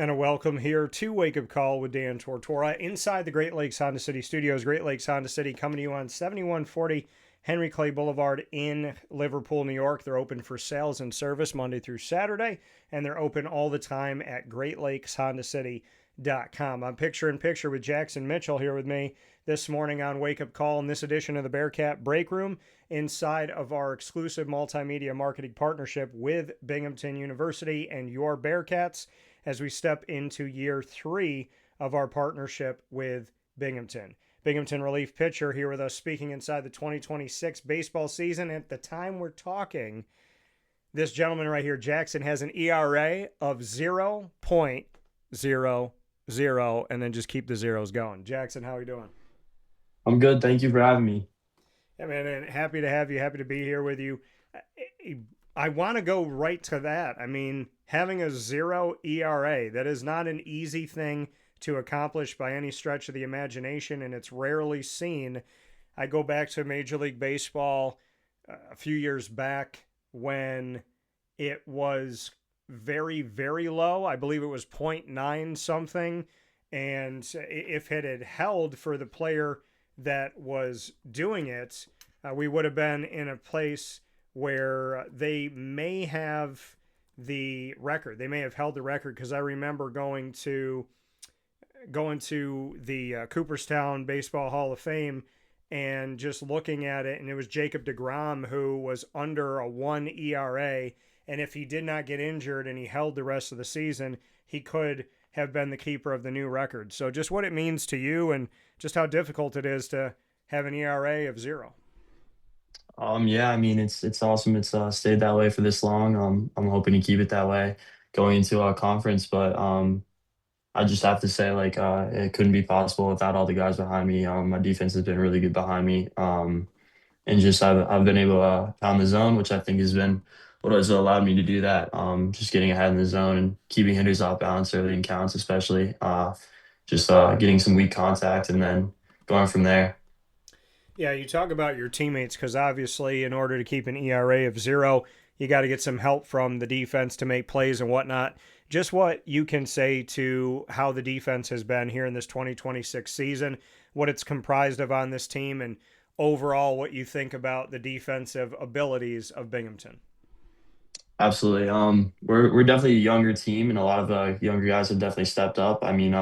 And a welcome here to Wake Up Call with Dan Tortora inside the Great Lakes Honda City Studios. Great Lakes Honda City coming to you on 7140 Henry Clay Boulevard in Liverpool, New York. They're open for sales and service Monday through Saturday, and they're open all the time at GreatLakesHondaCity.com. I'm picture in picture with Jackson Mitchell here with me this morning on Wake Up Call in this edition of the Bearcat Breakroom inside of our exclusive multimedia marketing partnership with Binghamton University and your Bearcats, as we step into year 3 of our partnership with Binghamton. Binghamton relief pitcher here with us speaking inside the 2026 baseball season. At the time we're talking, this gentleman right here, Jackson, has an ERA of 0.00, and then just keep the zeros going. Jackson, how are you doing? I'm good. Thank you for having me. Yeah, man, and happy to have you. Happy to be here with you. I want to go right to that. I mean, having a 0 ERA, that is not an easy thing to accomplish by any stretch of the imagination, and it's rarely seen. I go back to Major League Baseball a few years back when it was very, very low. I believe it was .9 something, and if it had held for the player that was doing it, we would have been in a place where they may have the record. They may have held the record, because I remember going to the Cooperstown Baseball Hall of Fame and just looking at it, and it was Jacob deGrom who was under a 1 ERA, and if he did not get injured and he held the rest of the season, he could have been the keeper of the new record. So just what it means to you and just how difficult it is to have an ERA of 0. Yeah, I mean it's awesome. It's stayed that way for this long. I'm hoping to keep it that way going into our conference, but I just have to say it couldn't be possible without all the guys behind me. My defense has been really good behind me. And just I've been able to pound the zone, which I think has been what has allowed me to do that. Just getting ahead in the zone and keeping hitters off balance early in counts, especially. Just getting some weak contact and then going from there. Yeah, you talk about your teammates, because obviously in order to keep an ERA of 0, you got to get some help from the defense to make plays and whatnot. Just what you can say to how the defense has been here in this 2026 season, what it's comprised of on this team, and overall what you think about the defensive abilities of Binghamton. Absolutely. We're definitely a younger team, and a lot of younger guys have definitely stepped up. I mean,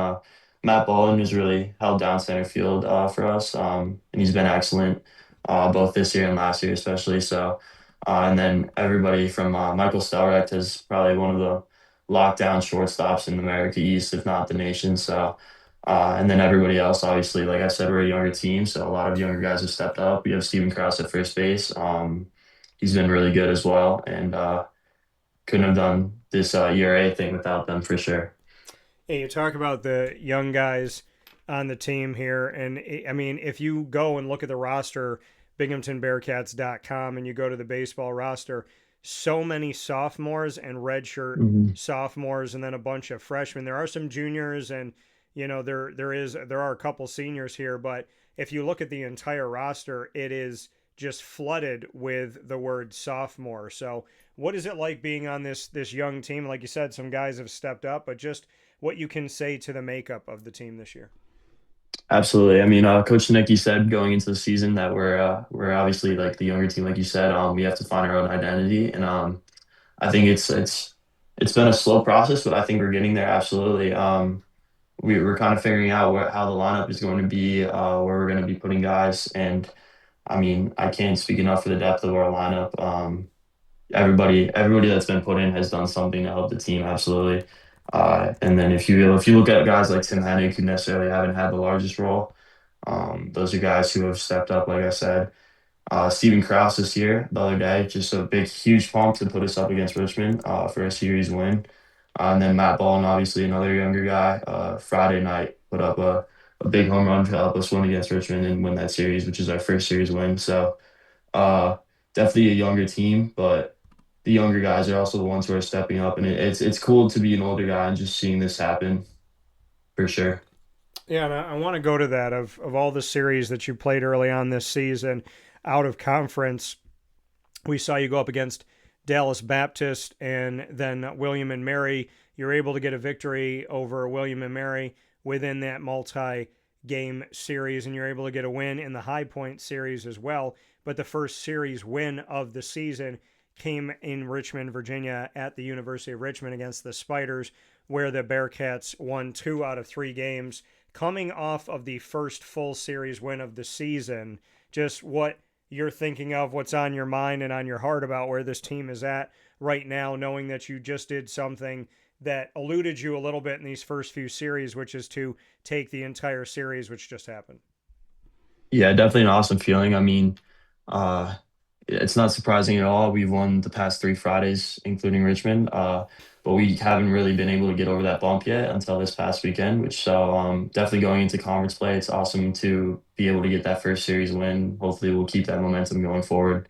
Matt Bowen has really held down center field for us, and he's been excellent both this year and last year, especially. So, and then everybody from Michael Stelrecht is probably one of the lockdown shortstops in America East, if not the nation. So, and then everybody else, obviously, like I said, we're a younger team, so a lot of younger guys have stepped up. We have Steven Krause at first base. He's been really good as well, and couldn't have done this ERA thing without them for sure. Hey, you talk about the young guys on the team here, and I mean, if you go and look at the roster, BinghamtonBearcats.com, and you go to the baseball roster, so many sophomores and redshirt Mhm. sophomores, and then a bunch of freshmen. There are some juniors, and there are a couple seniors here, but if you look at the entire roster, it is just flooded with the word sophomore. So, what is it like being on this young team? Like you said, some guys have stepped up, but just what you can say to the makeup of the team this year. Absolutely. I mean, Coach Nicky said going into the season that we're obviously like the younger team, like you said. We have to find our own identity, and I think it's been a slow process, but I think we're getting there. Absolutely. We're kind of figuring out how the lineup is going to be, where we're going to be putting guys, and I mean, I can't speak enough for the depth of our lineup. Everybody that's been put in has done something to help the team. Absolutely. And then if you look at guys like Tim Hennig, who necessarily haven't had the largest role, those are guys who have stepped up. Like I said, Steven Krause this year, the other day, just a big, huge pump to put us up against Richmond for a series win. And then Matt Baldwin, obviously another younger guy, Friday night put up a big home run to help us win against Richmond and win that series, which is our first series win. So uh, definitely a younger team, but the younger guys are also the ones who are stepping up, and it's cool to be an older guy and just seeing this happen for sure. Yeah, and I want to go to that of all the series that you played early on this season out of conference. We saw you go up against Dallas Baptist and then William and Mary. You're able to get a victory over William and Mary within that multi-game series, and you're able to get a win in the High Point series as well. But the first series win of the season came in Richmond, Virginia, at the University of Richmond against the Spiders, where the Bearcats won 2 out of 3 games. Coming off of the first full series win of the season, just what you're thinking of, what's on your mind and on your heart about where this team is at right now, knowing that you just did something that eluded you a little bit in these first few series, which is to take the entire series, which just happened. Yeah, definitely an awesome feeling. I mean, uh, it's not surprising at all. We've won the past 3 Fridays, including Richmond, but we haven't really been able to get over that bump yet until this past weekend. Which definitely going into conference play, it's awesome to be able to get that first series win. Hopefully, we'll keep that momentum going forward.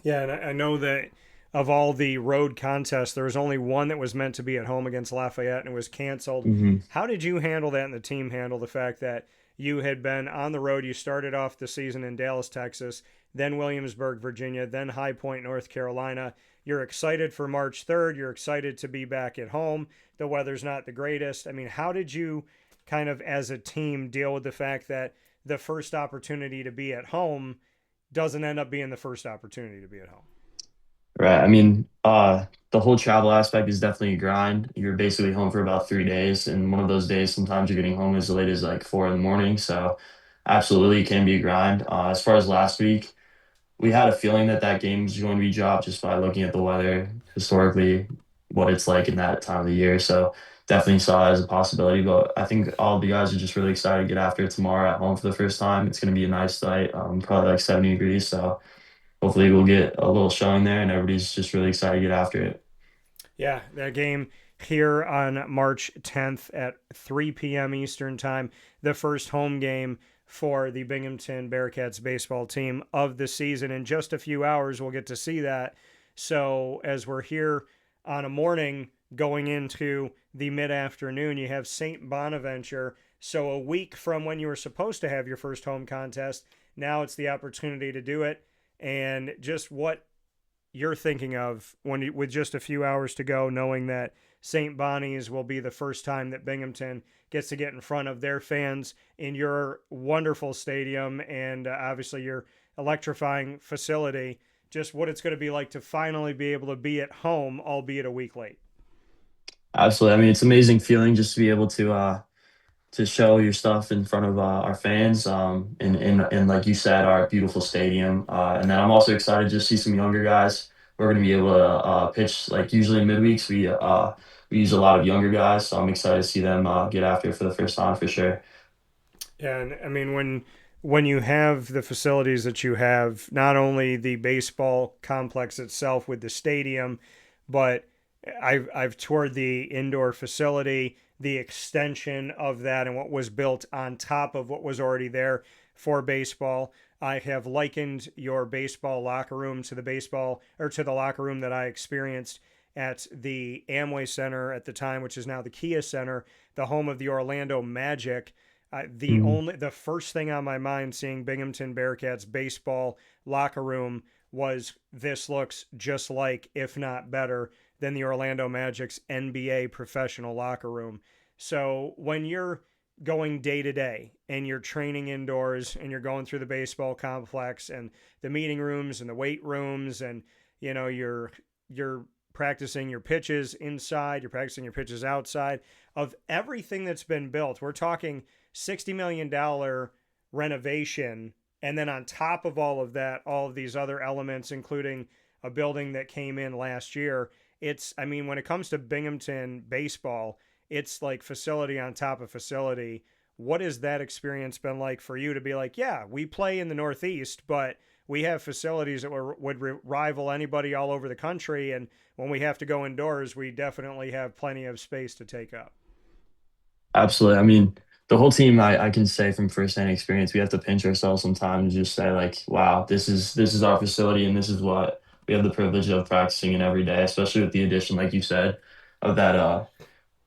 Yeah, and I know that of all the road contests, there was only one that was meant to be at home against Lafayette and it was canceled. Hmm. How did you handle that and the team handle the fact that you had been on the road? You started off the season in Dallas, Texas, then Williamsburg, Virginia, then High Point, North Carolina. You're excited for March 3rd. You're excited to be back at home. The weather's not the greatest. I mean, how did you kind of as a team deal with the fact that the first opportunity to be at home doesn't end up being the first opportunity to be at home? Right. I mean, the whole travel aspect is definitely a grind. You're basically home for about 3 days, and one of those days, sometimes you're getting home as late as like 4 in the morning. So, absolutely, it can be a grind. As far as last week, we had a feeling that that game was going to be dropped just by looking at the weather historically, what it's like in that time of the year. So, definitely saw it as a possibility. But I think all the guys are just really excited to get after it tomorrow at home for the first time. It's going to be a nice night, probably like 70 degrees. So hopefully we'll get a little showing there and everybody's just really excited to get after it. Yeah, that game here on March 10th at 3 p.m. Eastern Time, the first home game for the Binghamton Bearcats baseball team of the season. In just a few hours, we'll get to see that. So, as we're here on a morning going into the mid afternoon, you have St. Bonaventure. So, a week from when you were supposed to have your first home contest, now it's the opportunity to do it. And just what you're thinking of when you, with just a few hours to go, knowing that St. Bonnie's will be the first time that Binghamton gets to get in front of their fans in your wonderful stadium and obviously your electrifying facility. Just what it's going to be like to finally be able to be at home, albeit a week late. Absolutely. I mean, it's an amazing feeling just to be able to show your stuff in front of our fans, in like you said, our beautiful stadium. And then I'm also excited to see some younger guys. We're going to be able to pitch like usually in midweeks. We use a lot of younger guys, so I'm excited to see them get after it for the first time for sure. And I mean, when you have the facilities that you have, not only the baseball complex itself with the stadium, but I've toured the indoor facility, the extension of that, and what was built on top of what was already there for baseball. I have likened your baseball locker room to the baseball or to the locker room that I experienced at the Amway Center at the time, which is now the Kia Center, the home of the Orlando Magic. The first thing on my mind seeing Binghamton Bearcats baseball locker room was this looks just like, if not better, than the Orlando Magic's NBA professional locker room. So when you're going day to day and you're training indoors and you're going through the baseball complex and the meeting rooms and the weight rooms and you're practicing your pitches inside, you're practicing your pitches outside, of everything that's been built, we're talking $60 million renovation. And then on top of all of that, all of these other elements, including a building that came in last year. I mean, when it comes to Binghamton baseball, it's like facility on top of facility. What has that experience been like for you to be like, yeah, we play in the Northeast, but we have facilities that would rival anybody all over the country. And when we have to go indoors, we definitely have plenty of space to take up. Absolutely. I mean, the whole team, I can say from firsthand experience, we have to pinch ourselves sometimes and just say like, wow, this is our facility and this is what we have the privilege of practicing in every day, especially with the addition, like you said, of that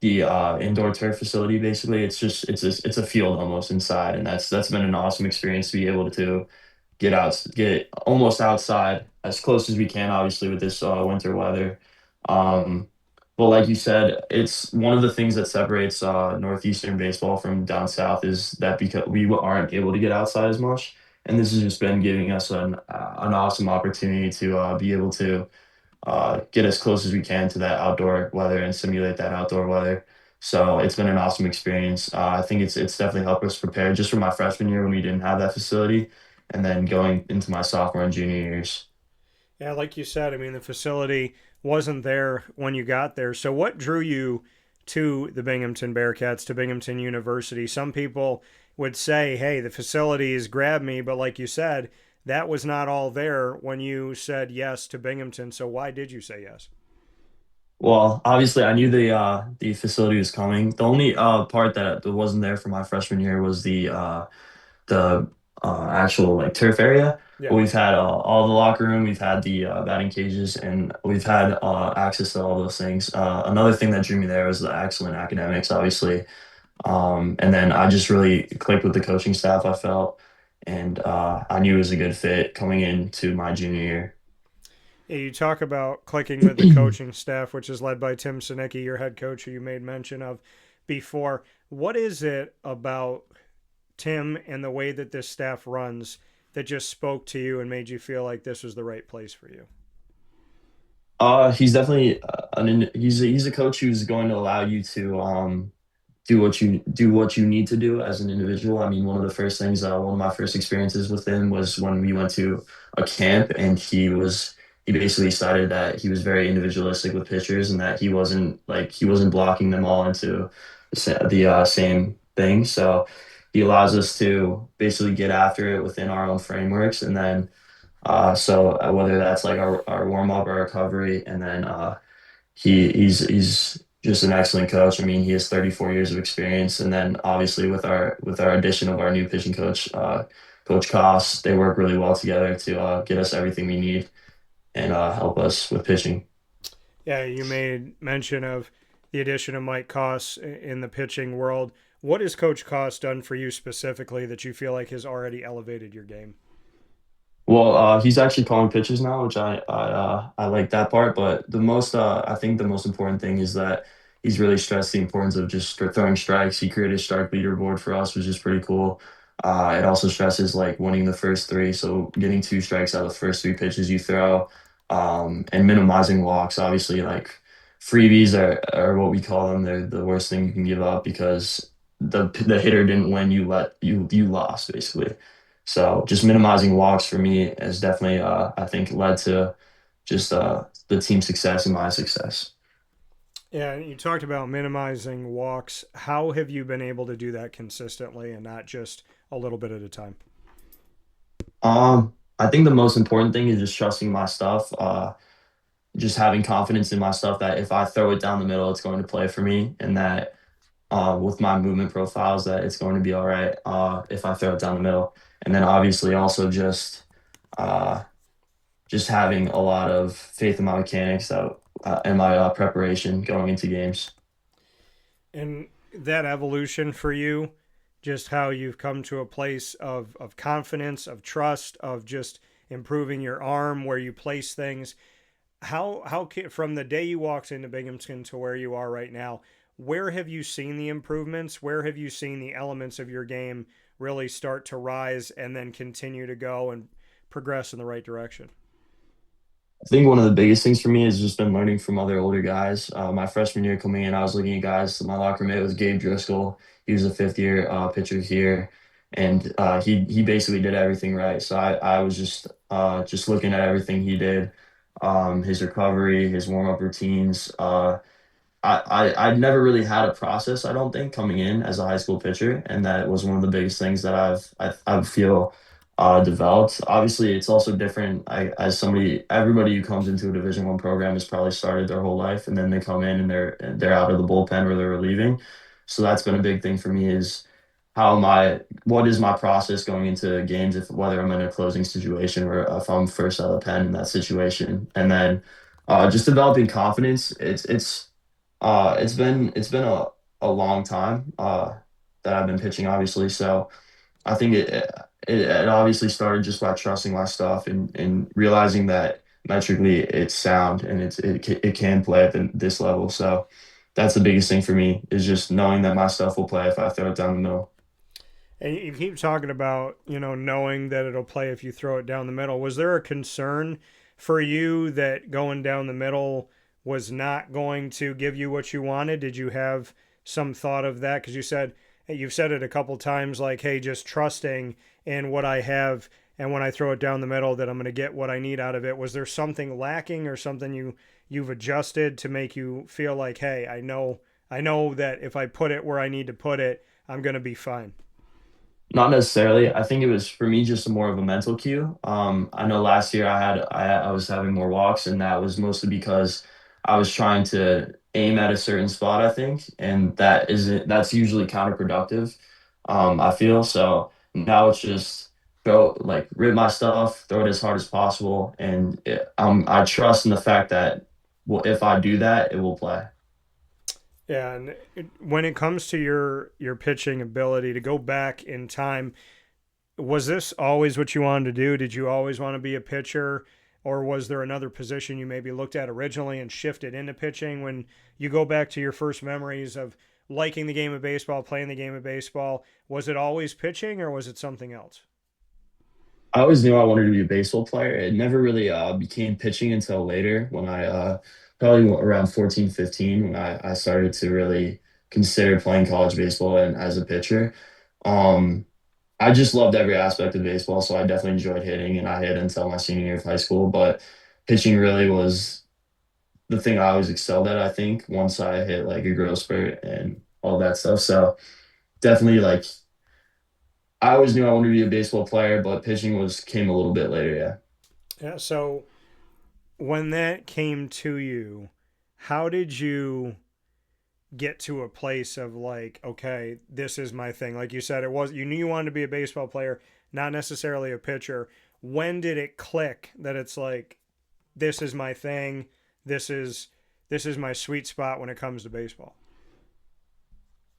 the indoor turf facility. Basically, it's a field almost inside, and that's been an awesome experience to be able to get almost outside as close as we can, obviously with this winter weather. Um, but like you said, it's one of the things that separates Northeastern baseball from down south is that because we aren't able to get outside as much, and this has just been giving us an awesome opportunity to be able to get as close as we can to that outdoor weather and simulate that outdoor weather. So it's been an awesome experience. I think it's definitely helped us prepare just for my freshman year when we didn't have that facility, and then going into my sophomore and junior years. Yeah, like you said, I mean, the facility wasn't there when you got there. So, what drew you to the Binghamton Bearcats, to Binghamton University? Some people would say, hey, the facilities grabbed me, but like you said, that was not all there when you said yes to Binghamton. So, why did you say yes? Well, obviously, I knew the facility was coming. The only part that wasn't there for my freshman year was the actual like turf area. But Yeah. we've had all the locker room, we've had the batting cages, and we've had access to all those things. Another thing that drew me there was the excellent academics, obviously. And then I just really clicked with the coaching staff, I felt, and I knew it was a good fit coming into my junior Yeah, you talk about clicking with the year. coaching staff, which is led by Tim Sinicki, your head coach, who you made mention of before. What is it about Tim and the way that this staff runs that just spoke to you and made you feel like this was the right place for you? He's definitely he's a coach who's going to allow you to do what you need to do as an individual. I mean, one of the first things, one of my first experiences with him was when we went to a camp, and he basically decided that he was very individualistic with pitchers, and that he wasn't blocking them all into the same thing. So he allows us to basically get after it within our own frameworks, and then whether that's like our warm up, our recovery, and then he's just an excellent coach. I mean, he has 34 years of experience, and then obviously with our addition of our new pitching coach, Coach Coss, they work really well together to get us everything we need and help us with pitching. Yeah, you made mention of the addition of Mike Coss in the pitching world. What has Coach Coss done for you specifically that you feel like has already elevated your game? Well, he's actually calling pitches now, which I like that part. But I think the most important thing is that he's really stressed the importance of just throwing strikes. He created a strike leaderboard for us, which is pretty cool. It also stresses like winning the first three, so getting two strikes out of the first three pitches you throw, and minimizing walks. Obviously, like freebies are what we call them. They're the worst thing you can give up because the hitter didn't win, you lost basically. So just minimizing walks for me has definitely, I think, led to just the team success and my success. Yeah, you talked about minimizing walks. How have you been able to do that consistently and not just a little bit at a time? I think the most important thing is just trusting my stuff, just having confidence in my stuff that if I throw it down the middle, it's going to play for me, and that with my movement profiles, that it's going to be all right if I throw it down the middle. And then obviously also uh, just having a lot of faith in my mechanics and my preparation going into games. And that evolution for you, just how you've come to a place of confidence, of trust, of just improving your arm, where you place things. From the day you walked into Binghamton to where you are right now, where have you seen the improvements? Where have you seen the elements of your game really start to rise and then continue to go and progress in the right direction? I think one of the biggest things for me has just been learning from other older guys. My freshman year coming in, I was looking at guys. My locker mate was Gabe Driscoll. He was a fifth year pitcher here, and he basically did everything right. So I was just looking at everything he did, his recovery, his warm up routines. I'd never really had a process, I don't think, coming in as a high school pitcher, and that was one of the biggest things that I feel developed. Obviously, it's also different. Everybody who comes into a Division I program has probably started their whole life, and then they come in and they're out of the bullpen or they're relieving. So that's been a big thing for me is what is my process going into games, if whether I'm in a closing situation or if I'm first out of the pen in that situation, and then just developing confidence. It's been a long time that I've been pitching, obviously. So I think it obviously started just by trusting my stuff and realizing that metrically it's sound and it can play at this level. So that's the biggest thing for me is just knowing that my stuff will play if I throw it down the middle. And you keep talking about, knowing that it'll play if you throw it down the middle. Was there a concern for you that going down the middle was not going to give you what you wanted? Did you have some thought of that? Because you've said it a couple times, like, hey, just trusting in what I have, and when I throw it down the middle, that I'm going to get what I need out of it. Was there something lacking or something you've adjusted to make you feel like, hey, I know that if I put it where I need to put it, I'm going to be fine? Not necessarily. I think it was for me just more of a mental cue. I know last year I was having more walks, and that was mostly because I was trying to aim at a certain spot. I think, and that's usually counterproductive. I feel so now it's just go like rip my stuff, throw it as hard as possible, and I trust in the fact that well, if I do that, it will play. Yeah, and when it comes to your pitching ability to go back in time, was this always what you wanted to do? Did you always want to be a pitcher, or was there another position you maybe looked at originally and shifted into pitching? When you go back to your first memories of liking the game of baseball, playing the game of baseball, was it always pitching or was it something else? I always knew I wanted to be a baseball player. It never really became pitching until later when I probably around 14, 15 when I started to really consider playing college baseball and as a pitcher. Um, I just loved every aspect of baseball, so I definitely enjoyed hitting and I hit until my senior year of high school. But pitching really was the thing I always excelled at, I think, once I hit like a growth spurt and all that stuff. So definitely like I always knew I wanted to be a baseball player, but pitching was came a little bit later, yeah. Yeah, so when that came to you, how did you get to a place of like, okay, this is my thing? Like you said, it was you knew you wanted to be a baseball player, not necessarily a pitcher. When did it click that it's like, this is my thing, this is this is my sweet spot when it comes to baseball?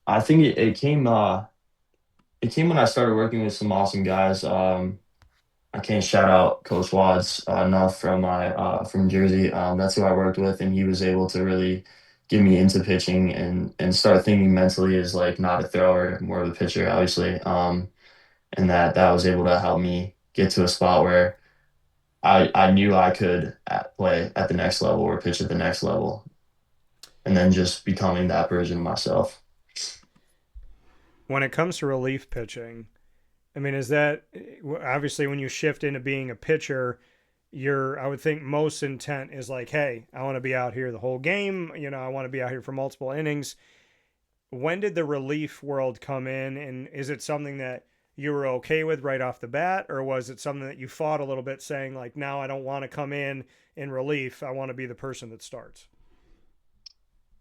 I think it came when I started working with some awesome guys. I can't shout out Coach Watts enough from Jersey. That's who I worked with, and he was able to really get me into pitching and start thinking mentally as like not a thrower, more of a pitcher, obviously. And that was able to help me get to a spot where I knew I could play at the next level or pitch at the next level, and then just becoming that version of myself. When it comes to relief pitching, I mean, is that obviously when you shift into being a pitcher, I would think most intent is like, hey, I want to be out here the whole game. I want to be out here for multiple innings. When did the relief world come in, and is it something that you were okay with right off the bat, or was it something that you fought a little bit, saying like, now I don't want to come in relief. I want to be the person that starts.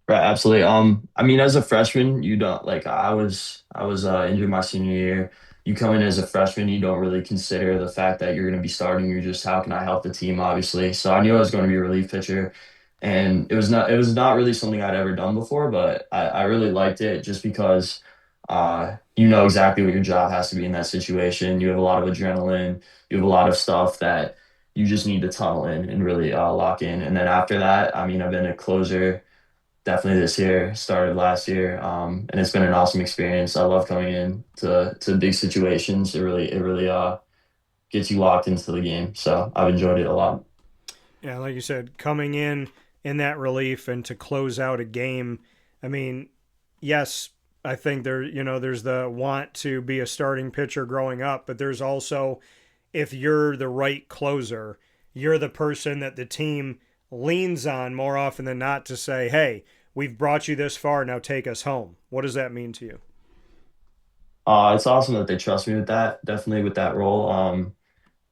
Right, absolutely. I mean, as a freshman, you don't like I was injured my senior year. You come in as a freshman, you don't really consider the fact that you're going to be starting. You're just how can I help the team, obviously. So I knew I was going to be a relief pitcher, and it was not really something I'd ever done before, but I really liked it just because you know exactly what your job has to be in that situation. You have a lot of adrenaline, you have a lot of stuff that you just need to tunnel in and really lock in. And then after that, I mean, I've been a closer definitely this year, started last year, and it's been an awesome experience. I love coming in to big situations. It really gets you locked into the game. So I've enjoyed it a lot. Yeah, like you said, coming in that relief and to close out a game. I mean, yes, I think there's the want to be a starting pitcher growing up, but there's also, if you're the right closer, you're the person that the team leans on more often than not to say, hey, we've brought you this far, now take us home. What does that mean to you? It's awesome that they trust me with that, definitely with that role.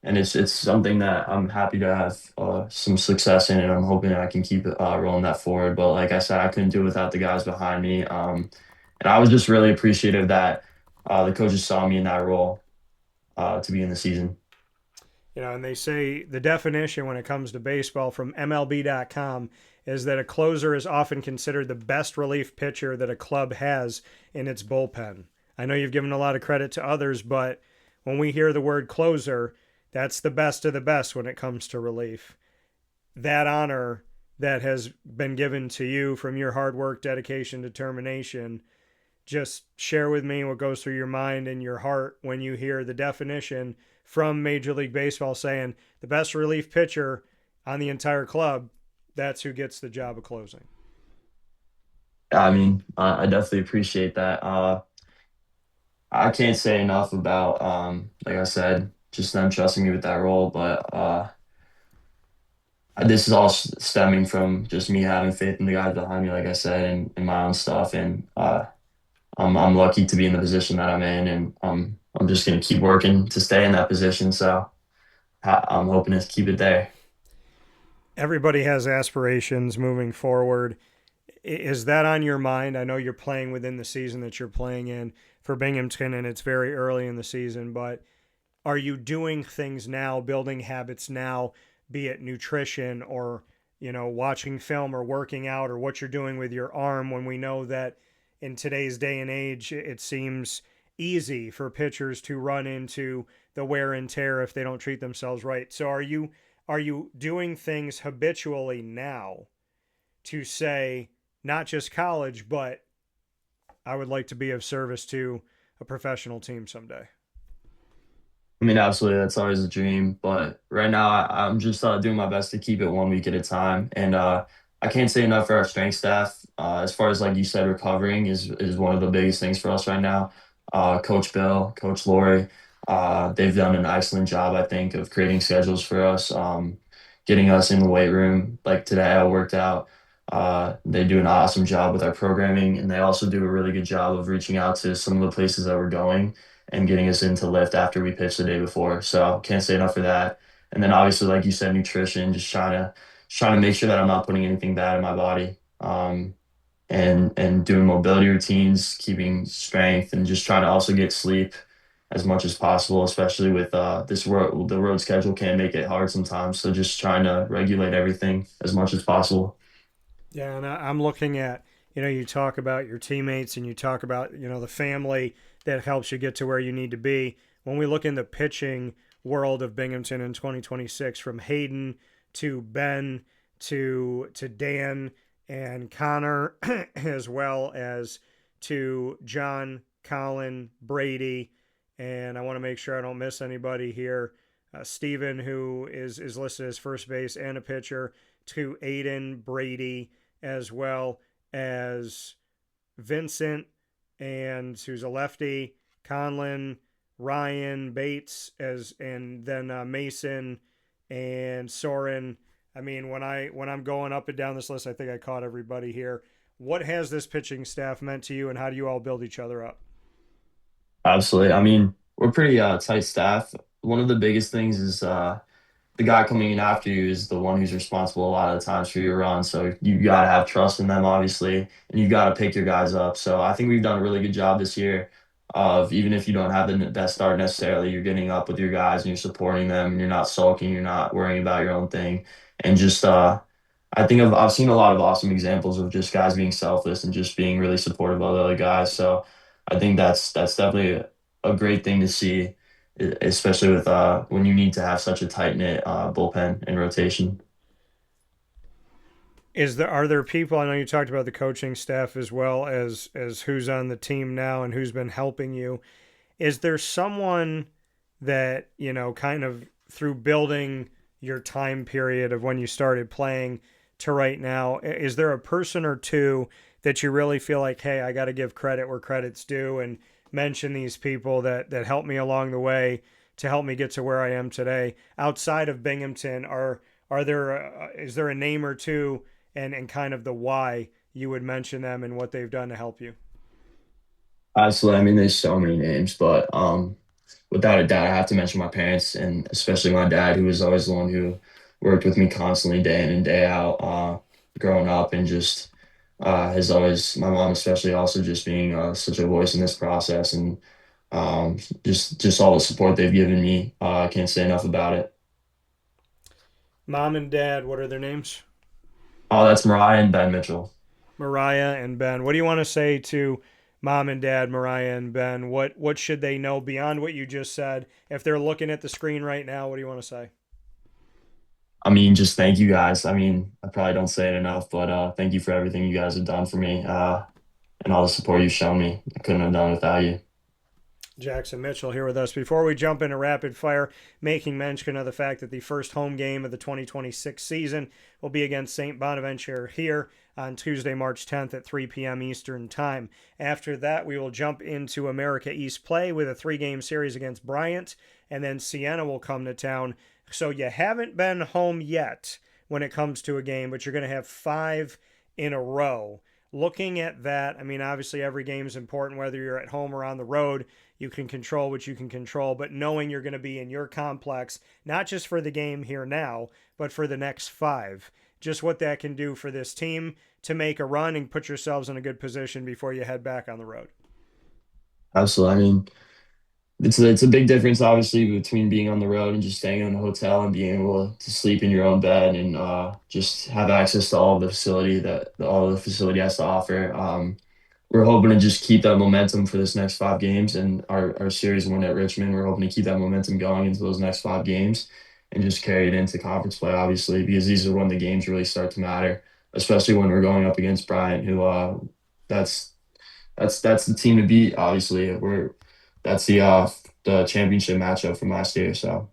And it's something that I'm happy to have some success in, and I'm hoping I can keep rolling that forward. But like I said, I couldn't do it without the guys behind me. And I was just really appreciative that the coaches saw me in that role to be in the season. And they say the definition when it comes to baseball from MLB.com is that a closer is often considered the best relief pitcher that a club has in its bullpen. I know you've given a lot of credit to others, but when we hear the word closer, that's the best of the best when it comes to relief. That honor that has been given to you from your hard work, dedication, determination, just share with me what goes through your mind and your heart when you hear the definition from Major League Baseball saying the best relief pitcher on the entire club, that's who gets the job of closing. I mean, I definitely appreciate that. I can't say enough about, like I said, just them trusting me with that role. But this is all stemming from just me having faith in the guys behind me, like I said, and my own stuff. And I'm lucky to be in the position that I'm in, and I'm just gonna keep working to stay in that position. So I'm hoping to keep it there. Everybody has aspirations moving forward. Is that on your mind? I know you're playing within the season that you're playing in for Binghamton, and it's very early in the season, but are you doing things now, building habits now, be it nutrition or, watching film or working out or what you're doing with your arm when we know that in today's day and age, it seems easy for pitchers to run into the wear and tear if they don't treat themselves right. So are you doing things habitually now to say not just college, but I would like to be of service to a professional team someday? I mean, absolutely, that's always a dream. But right now, I'm just doing my best to keep it 1 week at a time. And I can't say enough for our strength staff. As far as like you said, recovering is one of the biggest things for us right now. Coach Bill, Coach Lori, they've done an excellent job, I think, of creating schedules for us, getting us in the weight room. Like today, I worked out. They do an awesome job with our programming, and they also do a really good job of reaching out to some of the places that we're going and getting us into lift after we pitched the day before. So can't say enough for that. And then obviously, like you said, nutrition, just trying to make sure that I'm not putting anything bad in my body. And doing mobility routines, keeping strength, and just trying to also get sleep as much as possible, especially with the road schedule can make it hard sometimes. So just trying to regulate everything as much as possible. Yeah, and I'm looking at, you talk about your teammates and you talk about, the family that helps you get to where you need to be. When we look in the pitching world of Binghamton in 2026, from Hayden to Ben to Dan and Connor, as well as to John, Colin, Brady, and I want to make sure I don't miss anybody here. Steven, who is listed as first base and a pitcher, to Aiden, Brady, as well as Vincent, and who's a lefty, Conlon, Ryan, Bates, and then Mason and Soren. I mean, when I'm going up and down this list, I think I caught everybody here. What has this pitching staff meant to you, and how do you all build each other up? Absolutely. I mean, we're pretty tight staff. One of the biggest things is the guy coming in after you is the one who's responsible a lot of the times for your run. So you got to have trust in them, obviously, and you got to pick your guys up. So I think we've done a really good job this year of even if you don't have the best start necessarily, you're getting up with your guys and you're supporting them and you're not sulking, you're not worrying about your own thing. And just, I think I've seen a lot of awesome examples of just guys being selfless and just being really supportive of the other guys. So I think that's definitely a great thing to see especially with when you need to have such a tight knit bullpen and rotation. Are there people, I know you talked about the coaching staff as well as who's on the team now and who's been helping you. Is there someone that, kind of through building your time period of when you started playing to right now, is there a person or two that you really feel like, hey, I got to give credit where credit's due and mention these people that helped me along the way to help me get to where I am today? Outside of Binghamton, is there a name or two and kind of the why you would mention them and what they've done to help you? Absolutely. I mean, there's so many names, but without a doubt, I have to mention my parents and especially my dad, who was always the one who worked with me constantly, day in and day out, growing up, and just has always, my mom especially, also just being such a voice in this process, and just all the support they've given me. I can't say enough about it. Mom and dad, what are their names? Oh, that's Mariah and Ben Mitchell. Mariah and Ben. What do you want to say to mom and dad, Mariah and Ben, what should they know beyond what you just said? If they're looking at the screen right now, what do you want to say? I mean, just thank you guys. I mean, I probably don't say it enough, but thank you for everything you guys have done for me, and all the support you've shown me. I couldn't have done it without you. Jackson Mitchell here with us. Before we jump into rapid fire, making mention of the fact that the first home game of the 2026 season will be against St. Bonaventure here on Tuesday, March 10th at 3 p.m. Eastern Time. After that, we will jump into America East play with a three-game series against Bryant, and then Siena will come to town. So you haven't been home yet when it comes to a game, but you're going to have five in a row. Looking at that, I mean, obviously every game is important, whether you're at home or on the road. You can control what you can control, but knowing you're going to be in your complex, not just for the game here now, but for the next five. Just what that can do for this team to make a run and put yourselves in a good position before you head back on the road. Absolutely. I mean, it's a big difference, obviously, between being on the road and just staying in a hotel and being able to sleep in your own bed and just have access to all the facility has to offer. We're hoping to just keep that momentum for this next 5 games and our series win at Richmond. We're hoping to keep that momentum going into those next 5 games and just carry it into conference play, obviously, because these are when the games really start to matter, especially when we're going up against Bryant, who that's that's the team to beat. Obviously, that's the championship matchup from last year. So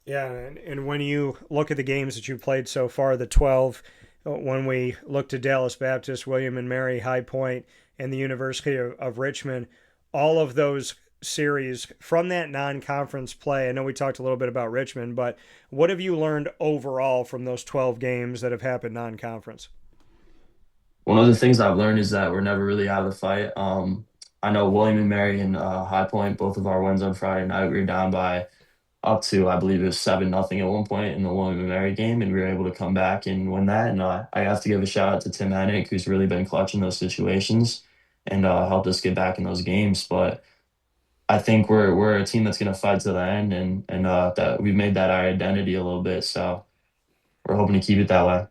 Yeah, and when you look at the games that you played so far, the 12, when we look to Dallas Baptist, William and Mary, High Point, and the University of Richmond, all of those series from that non conference play. I know we talked a little bit about Richmond, but what have you learned overall from those 12 games that have happened non conference? one of the things I've learned is that we're never really out of the fight. I know William and Mary and High Point, both of our wins on Friday night, we were down by up to I believe it was 7-0 at one point in the William and Mary game, and we were able to come back and win that. And I have to give a shout out to Tim Hennick, who's really been clutch in those situations and helped us get back in those games. But I think we're a team that's going to fight to the end, and that we've made that our identity a little bit. So we're hoping to keep it that way.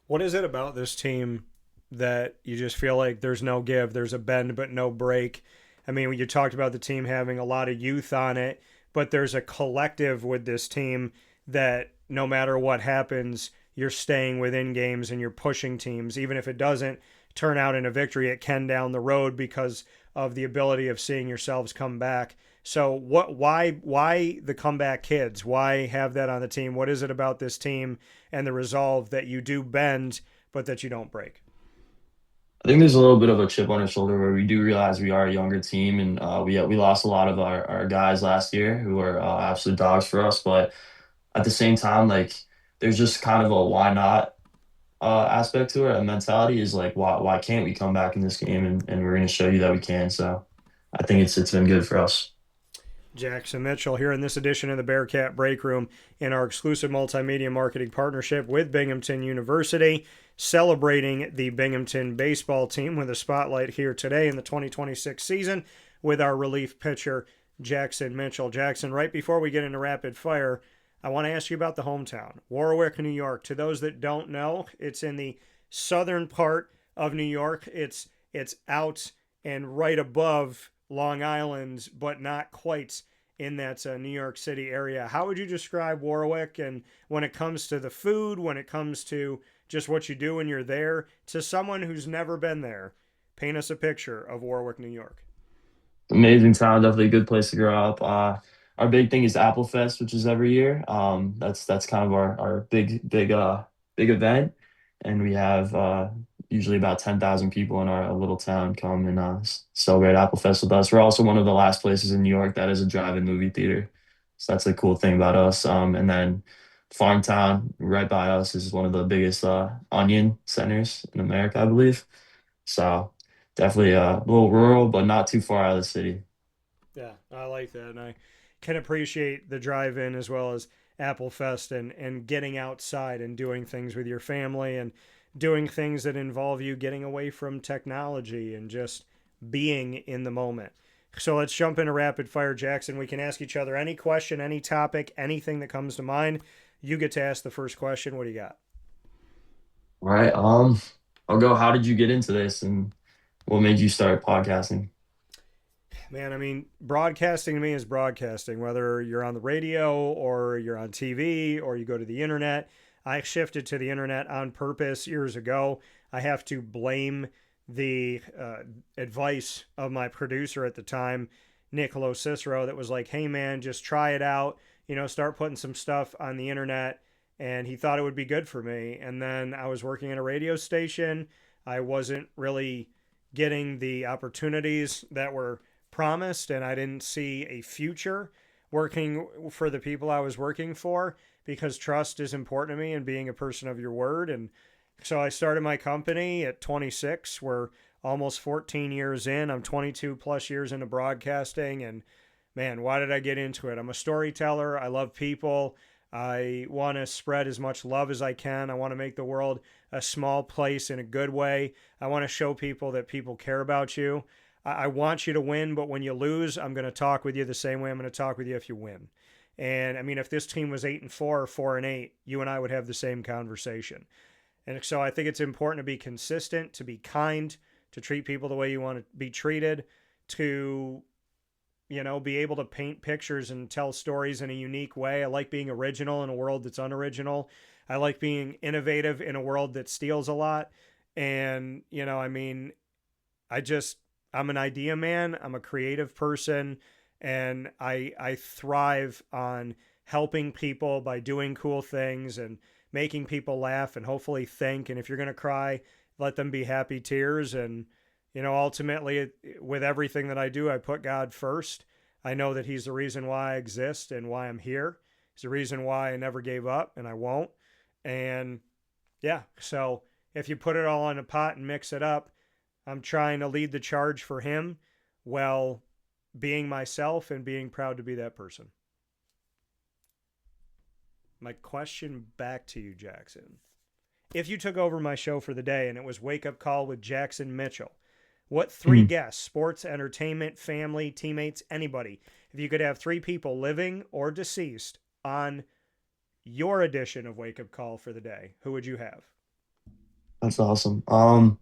What is it about this team that you just feel like there's no give, there's a bend but no break? I mean, you talked about the team having a lot of youth on it, but there's a collective with this team that no matter what happens, you're staying within games and you're pushing teams. Even if it doesn't turn out in a victory, it can down the road because of the ability of seeing yourselves come back. So why the comeback kids? Why have that on the team? What is it about this team and the resolve that you do bend but that you don't break? I think there's a little bit of a chip on our shoulder where we do realize we are a younger team, and we lost a lot of our guys last year who were absolute dogs for us. But at the same time, like there's just kind of a why not aspect to it. A mentality is like why can't we come back in this game and we're going to show you that we can. So I think it's been good for us. Jackson Mitchell here in this edition of the Bearcat Breakroom in our exclusive multimedia marketing partnership with Binghamton University, celebrating the Binghamton baseball team with a spotlight here today in the 2026 season with our relief pitcher, Jackson Mitchell. Jackson, right before we get into rapid fire, I want to ask you about the hometown, Warwick, New York. To those that don't know, it's in the southern part of New York. It's out and right above Long Island, but not quite in that New York City area. How would you describe Warwick? And when it comes to the food, when it comes to just what you do when you're there, to someone who's never been there, paint us a picture of Warwick, New York. Amazing town, definitely a good place to grow up. Our big thing is Apple Fest, which is every year. That's kind of our big event, and we have usually about 10,000 people in our little town come and celebrate Apple Fest with us. We're also one of the last places in New York that is a drive-in movie theater, so that's a cool thing about us. And then Farmtown, right by us, is one of the biggest onion centers in America, I believe. So definitely a little rural, but not too far out of the city. Yeah, I like that. And I can appreciate the drive in as well as Apple Fest and getting outside and doing things with your family and doing things that involve you getting away from technology and just being in the moment. So let's jump into rapid fire, Jackson. We can ask each other any question, any topic, anything that comes to mind. You get to ask the first question. What do you got? All right. I'll go. How did you get into this? And What made you start podcasting? Man, I mean, broadcasting to me is broadcasting, whether you're on the radio or you're on TV or you go to the internet. I shifted to the internet on purpose years ago. I have to blame the advice of my producer at the time, Niccolo Cicero, that was like, hey, man, just try it out, start putting some stuff on the internet. And he thought it would be good for me. And then I was working at a radio station. I wasn't really getting the opportunities that were promised, and I didn't see a future working for the people I was working for, because trust is important to me and being a person of your word. And so I started my company at 26. We're almost 14 years in. I'm 22 plus years into broadcasting. And man, why did I get into it? I'm a storyteller. I love people. I want to spread as much love as I can. I want to make the world a small place in a good way. I want to show people that people care about you. I want you to win, but when you lose, I'm going to talk with you the same way I'm going to talk with you if you win. And I mean, if this team was 8-4 or 4-8, you and I would have the same conversation. And so I think it's important to be consistent, to be kind, to treat people the way you want to be treated, to be able to paint pictures and tell stories in a unique way. I like being original in a world that's unoriginal. I like being innovative in a world that steals a lot. And, I mean, I'm an idea man. I'm a creative person, and I thrive on helping people by doing cool things and making people laugh and hopefully think. And if you're going to cry, let them be happy tears. And, ultimately, with everything that I do, I put God first. I know that He's the reason why I exist and why I'm here. He's the reason why I never gave up, and I won't. And yeah, so if you put it all in a pot and mix it up, I'm trying to lead the charge for Him while being myself and being proud to be that person. My question back to you, Jackson. If you took over my show for the day and it was Wake Up Call with Jackson Mitchell, what three Hmm. guests, sports, entertainment, family, teammates, anybody, if you could have three people living or deceased on your edition of Wake Up Call for the day, who would you have? That's awesome. I'm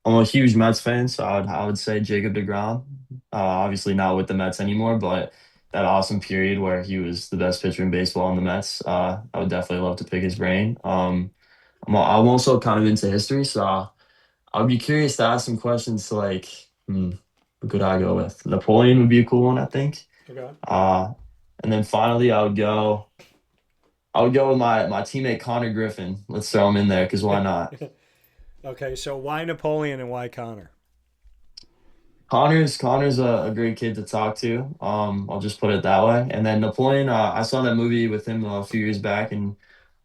a huge Mets fan, so I would say Jacob DeGrom. Obviously not with the Mets anymore, but that awesome period where he was the best pitcher in baseball in the Mets. I would definitely love to pick his brain. I'm also kind of into history, so I would be curious to ask some questions to like, who could I go with? Napoleon would be a cool one, I think. Okay. Uh, and then finally, I would go with my teammate Connor Griffin. Let's throw him in there because why not? Okay, so why Napoleon and why Connor? Connor's a great kid to talk to. I'll just put it that way. And then Napoleon, I saw that movie with him a few years back, and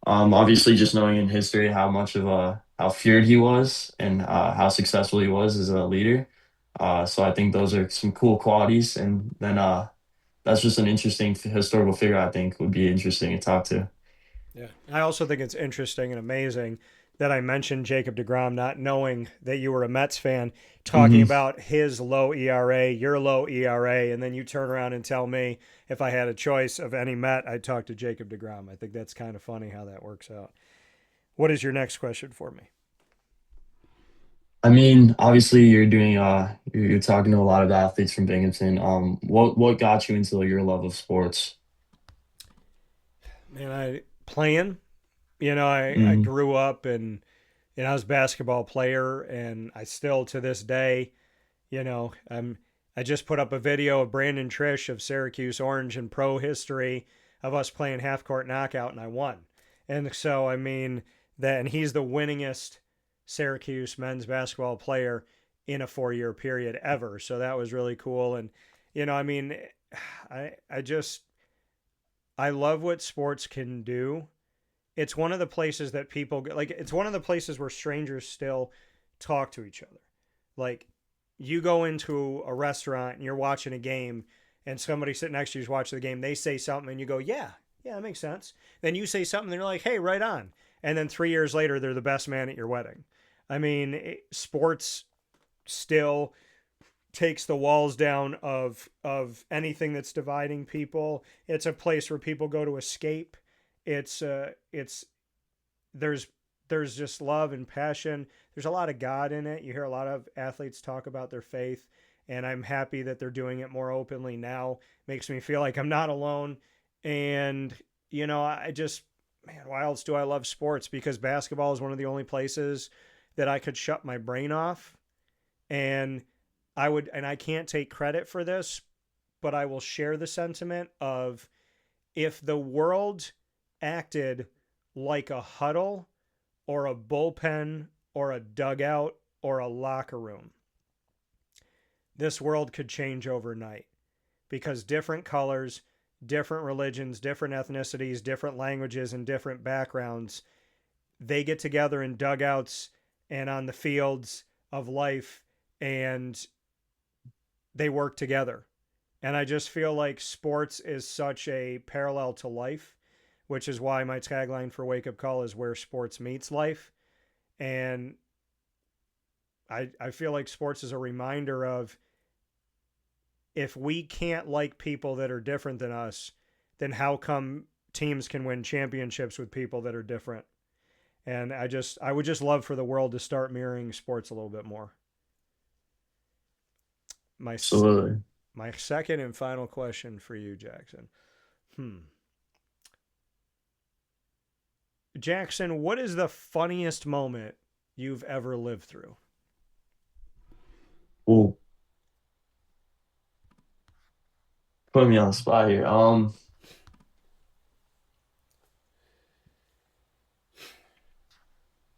obviously just knowing in history how much of a how feared he was and how successful he was as a leader. So I think those are some cool qualities. And then that's just an interesting historical figure. I think would be interesting to talk to. Yeah. I also think it's interesting and amazing that I mentioned Jacob DeGrom, not knowing that you were a Mets fan, talking Hmm. about his low ERA, your low ERA, and then you turn around and tell me if I had a choice of any Met, I'd talk to Jacob DeGrom. I think that's kind of funny how that works out. What is your next question for me? I mean, obviously you're talking to a lot of athletes from Binghamton. What got you into your love of sports? Man, I playing. I Mm, grew up and I was a basketball player, and I still to this day, I just put up a video of Brandon Trish of Syracuse Orange in pro history of us playing half court knockout, and I won. And so I mean that, and he's the winningest Syracuse men's basketball player in a 4 year period ever. So that was really cool. And I mean, I just I love what sports can do. It's one of the places that people like. It's one of the places where strangers still talk to each other. Like, you go into a restaurant and you're watching a game, and somebody sitting next to you is watching the game. They say something, and you go, "Yeah, yeah, that makes sense." Then you say something, and they're like, "Hey, right on." And then 3 years later, they're the best man at your wedding. I mean, sports still takes the walls down of anything that's dividing people. It's a place where people go to escape. It's there's there's just love and passion. There's a lot of God in it. You hear a lot of athletes talk about their faith, and I'm happy that they're doing it more openly now. Makes me feel like I'm not alone. And, I just, man, why else do I love sports? Because basketball is one of the only places that I could shut my brain off. And I can't take credit for this, but I will share the sentiment of if the world acted like a huddle or a bullpen or a dugout or a locker room, this world could change overnight because different colors, different religions, different ethnicities, different languages, and different backgrounds, they get together in dugouts and on the fields of life and they work together. And I just feel like sports is such a parallel to life, which is why my tagline for Wake Up Call is where sports meets life. And I feel like sports is a reminder of if we can't like people that are different than us, then how come teams can win championships with people that are different? And I would just love for the world to start mirroring sports a little bit more. Absolutely. My second and final question for you, Jackson. Jackson, what is the funniest moment you've ever lived through? Ooh, putting me on the spot here.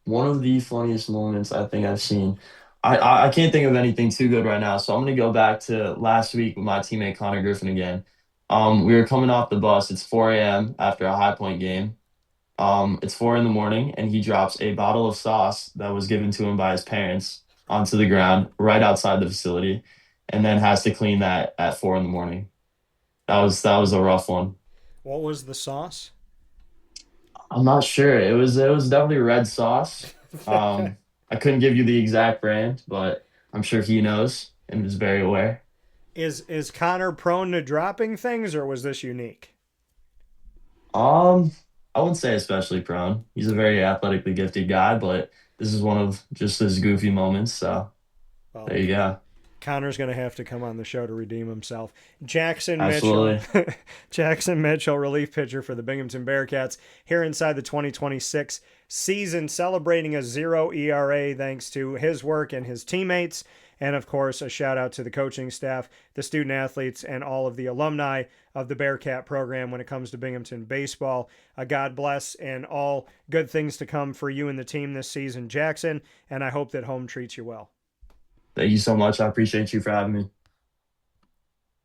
One of the funniest moments I think I've seen. I can't think of anything too good right now, so I'm gonna go back to last week with my teammate Connor Griffin again. We were coming off the bus. It's 4 a.m. after a High Point game. It's 4 in the morning, and he drops a bottle of sauce that was given to him by his parents onto the ground right outside the facility, and then has to clean that at 4 in the morning. That was a rough one. What was the sauce? I'm not sure. It was definitely red sauce. I couldn't give you the exact brand, but I'm sure he knows and is very aware. Is Connor prone to dropping things, or was this unique? Um, I wouldn't say especially prone. He's a very athletically gifted guy, but this is one of just his goofy moments. So Well, there you go. Connor's going to have to come on the show to redeem himself. Jackson Mitchell, Absolutely. Jackson Mitchell, relief pitcher for the Binghamton Bearcats, here inside the 2026 season, celebrating a 0 ERA thanks to his work and his teammates. And of course, a shout out to the coaching staff, the student athletes, and all of the alumni of the Bearcat program when it comes to Binghamton baseball. God bless and all good things to come for you and the team this season, Jackson. And I hope that home treats you well. Thank you so much. I appreciate you for having me.